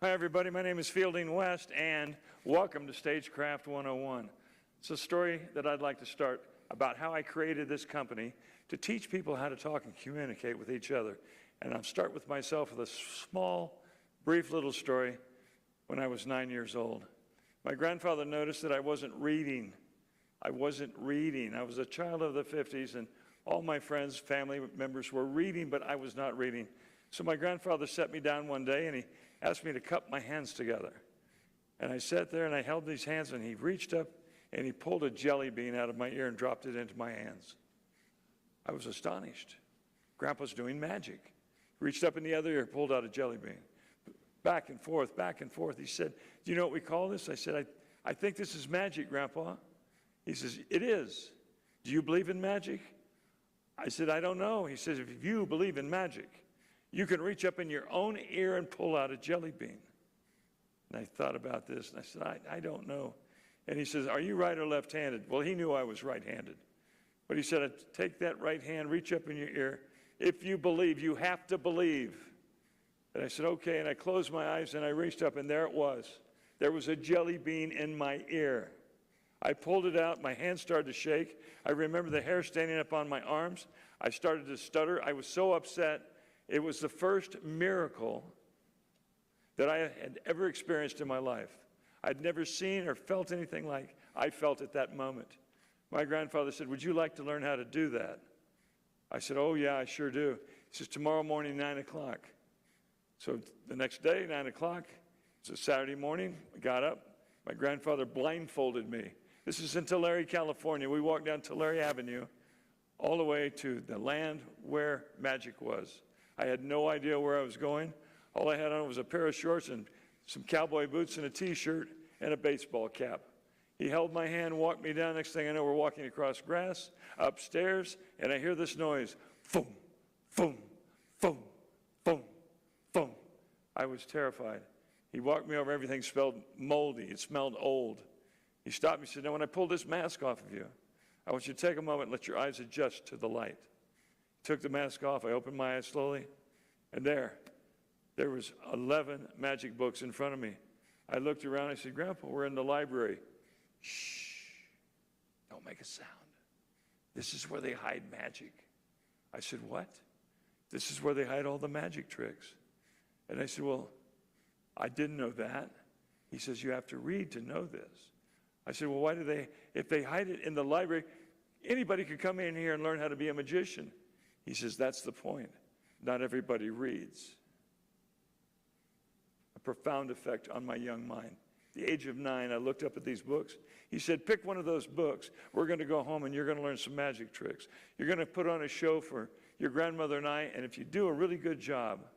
Hi, everybody. My name is Fielding West, and welcome to Stagecraft 101. It's a story that I'd like to start about how I created this company to teach people how to talk and communicate with each other. And I'll start with myself with a small, brief little story when I was 9 years old. My grandfather noticed that I wasn't reading. I was a child of the 50s, and all my friends, family members were reading, but I was not reading. So my grandfather set me down one day, and he asked me to cup my hands together. And I sat there, and I held these hands, and he reached up, and he pulled a jelly bean out of my ear and dropped it into my hands. I was astonished. Grandpa's doing magic. He reached up in the other ear, pulled out a jelly bean. Back and forth, back and forth. He said, "Do you know what we call this?" I said, I think this is magic, Grandpa. He says, "It is. Do you believe in magic?" I said, "I don't know." He says, "If you believe in magic, you can reach up in your own ear and pull out a jelly bean." And I thought about this, and I said, I don't know. And he says, "Are you right or left-handed?" Well, he knew I was right-handed. But he said, "Take that right hand, reach up in your ear. If you believe, you have to believe." And I said, "Okay." And I closed my eyes, and I reached up, and there it was. There was a jelly bean in my ear. I pulled it out. My hands started to shake. I remember the hair standing up on my arms. I started to stutter. I was so upset. It was the first miracle that I had ever experienced in my life. I'd never seen or felt anything like I felt at that moment. My grandfather said, "Would you like to learn how to do that?" I said, "Oh, yeah, I sure do." He says, "Tomorrow morning, 9 o'clock. So the next day, 9 o'clock, it's a Saturday morning. I got up. My grandfather blindfolded me. This is in Tulare, California. We walked down Tulare Avenue all the way to the land where magic was. I had no idea where I was going. All I had on was a pair of shorts and some cowboy boots and a T-shirt and a baseball cap. He held my hand, walked me down. Next thing I know, we're walking across grass, upstairs, and I hear this noise. Boom, boom, boom, boom, boom. I was terrified. He walked me over. Everything smelled moldy. It smelled old. He stopped me and said, "Now, when I pull this mask off of you, I want you to take a moment and let your eyes adjust to the light." He took the mask off. I opened my eyes slowly, and there was 11 magic books in front of me. I looked around. I said, "Grandpa, we're in the library." "Shh, don't make a sound. This is where they hide magic." I said, "What?" "This is where they hide all the magic tricks." And I said, "Well, I didn't know that." He says, "You have to read to know this." I said, "Well, why do they, if they hide it in the library, anybody could come in here and learn how to be a magician." He says, "That's the point. Not everybody reads." A profound effect on my young mind. At the age of 9, I looked up at these books. He said, "Pick one of those books. We're going to go home and you're going to learn some magic tricks. You're going to put on a show for your grandmother and I, and if you do a really good job,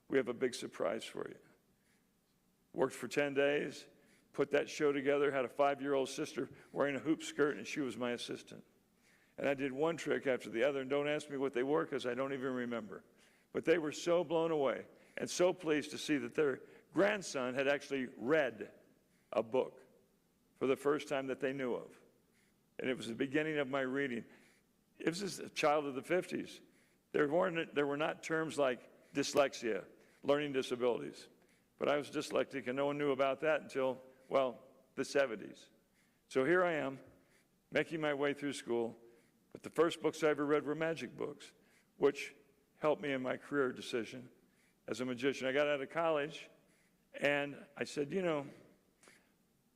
we have a big surprise for you." Worked for 10 days, put that show together, had a 5-year-old sister wearing a hoop skirt, and she was my assistant. And I did one trick after the other, and don't ask me what they were because I don't even remember. But they were so blown away and so pleased to see that their grandson had actually read a book for the first time that they knew of. And it was the beginning of my reading. It was just a child of the 50s. There were not terms like dyslexia, learning disabilities. But I was dyslexic, and no one knew about that until, well, the 70s. So here I am, making my way through school, but the first books I ever read were magic books, which helped me in my career decision as a magician. I got out of college, and I said,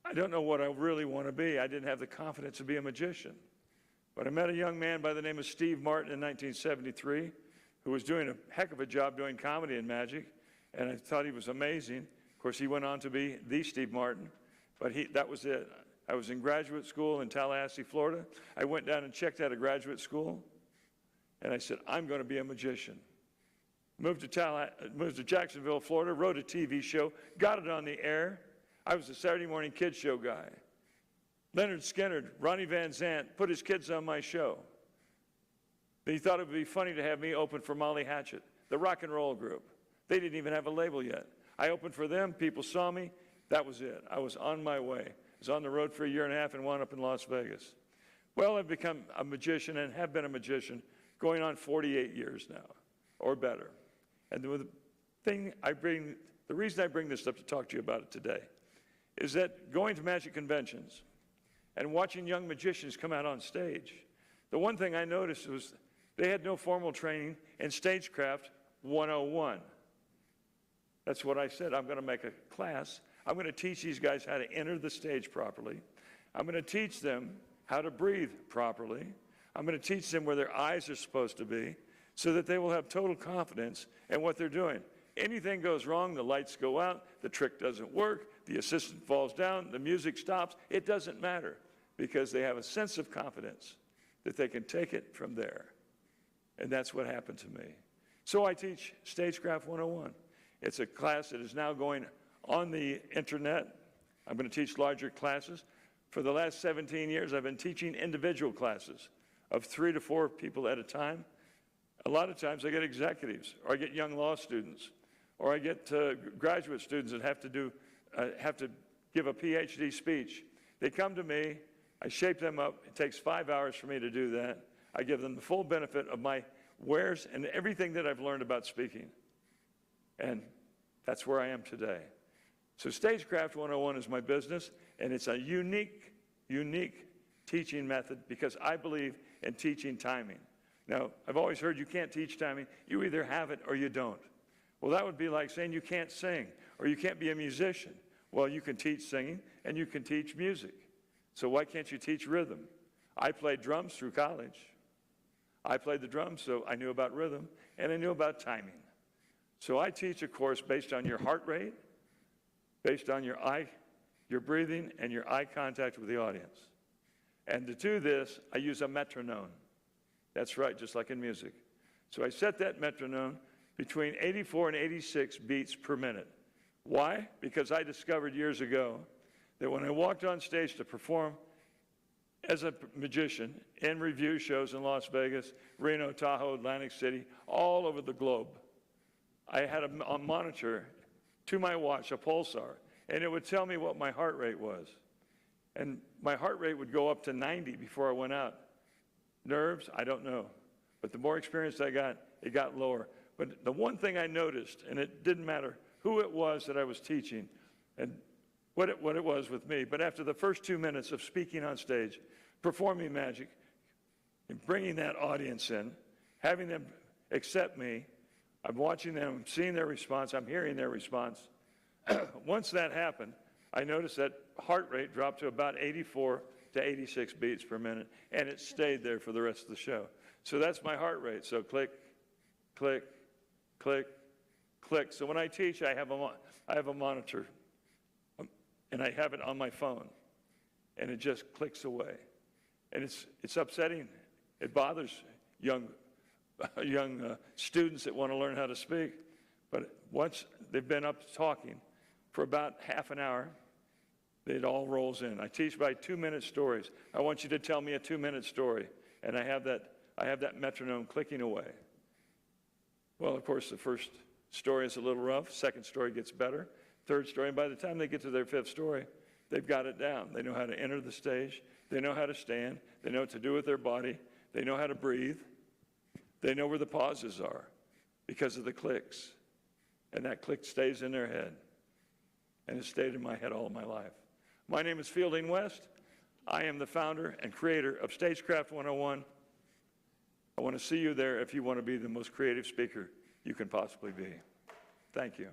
I don't know what I really want to be. I didn't have the confidence to be a magician. But I met a young man by the name of Steve Martin in 1973, who was doing a heck of a job doing comedy and magic, and I thought he was amazing. Of course, he went on to be the Steve Martin, but that was it. I was in graduate school in Tallahassee, Florida. I went down and checked out of graduate school, and I said, "I'm going to be a magician." Moved to Jacksonville, Florida, wrote a TV show, got it on the air. I was a Saturday morning kids show guy. Leonard Skinner, Ronnie Van Zant put his kids on my show. But he thought it would be funny to have me open for Molly Hatchet, the rock and roll group. They didn't even have a label yet. I opened for them. People saw me. That was it. I was on my way. I was on the road for a year and a half and wound up in Las Vegas. Well, I've become a magician and have been a magician going on 48 years now, or better. And the thing I bring The reason I bring this up to talk to you about it today is that going to magic conventions and watching young magicians come out on stage, the one thing I noticed was they had no formal training in Stagecraft 101. That's what I said. I'm going to make a class. I'm going to teach these guys how to enter the stage properly. I'm going to teach them how to breathe properly. I'm going to teach them where their eyes are supposed to be so that they will have total confidence in what they're doing. Anything goes wrong, the lights go out, the trick doesn't work, the assistant falls down, the music stops, it doesn't matter because they have a sense of confidence that they can take it from there. And that's what happened to me. So I teach Stagecraft 101. It's a class that is now going on the internet. I'm going to teach larger classes. For the last 17 years, I've been teaching individual classes of 3 to 4 people at a time. A lot of times I get executives, or I get young law students, or I get graduate students that have to give a PhD speech. They come to me, I shape them up. It takes 5 hours for me to do that. I give them the full benefit of my wares and everything that I've learned about speaking. And that's where I am today. So Stagecraft 101 is my business, and it's a unique teaching method because I believe in teaching timing. Now, I've always heard you can't teach timing. You either have it or you don't. Well, that would be like saying you can't sing or you can't be a musician. Well, you can teach singing and you can teach music. So why can't you teach rhythm? I played drums through college. I played the drums, so I knew about rhythm and I knew about timing. So I teach a course based on your heart rate, based on your breathing and your eye contact with the audience. And to do this, I use a metronome. That's right, just like in music. So I set that metronome between 84 and 86 beats per minute. Why? Because I discovered years ago that when I walked on stage to perform as a magician in review shows in Las Vegas, Reno, Tahoe, Atlantic City, all over the globe, I had a monitor to my watch, a pulsar, and it would tell me what my heart rate was. And my heart rate would go up to 90 before I went out. Nerves, I don't know. But the more experience I got, it got lower. But the one thing I noticed, and it didn't matter who it was that I was teaching and what it was with me, but after the first 2 minutes of speaking on stage, performing magic, and bringing that audience in, having them accept me, I'm watching them, I'm seeing their response, I'm hearing their response. Once that happened, I noticed that heart rate dropped to about 84 to 86 beats per minute, and it stayed there for the rest of the show. So that's my heart rate. So click, click, click, click. So when I teach, I have a monitor, and I have it on my phone, and it just clicks away. And it's upsetting. It bothers young students that want to learn how to speak. But once they've been up talking for about half an hour, it all rolls in. I teach by 2-minute stories. I want you to tell me a 2-minute story, and I have that metronome clicking away. Well, of course, the first story is a little rough. Second story gets better. Third story, and by the time they get to their 5th story, they've got it down. They know how to enter the stage. They know how to stand. They know what to do with their body. They know how to breathe. They know where the pauses are because of the clicks. And that click stays in their head. And it stayed in my head all of my life. My name is Fielding West. I am the founder and creator of Stagecraft 101. I want to see you there if you want to be the most creative speaker you can possibly be. Thank you.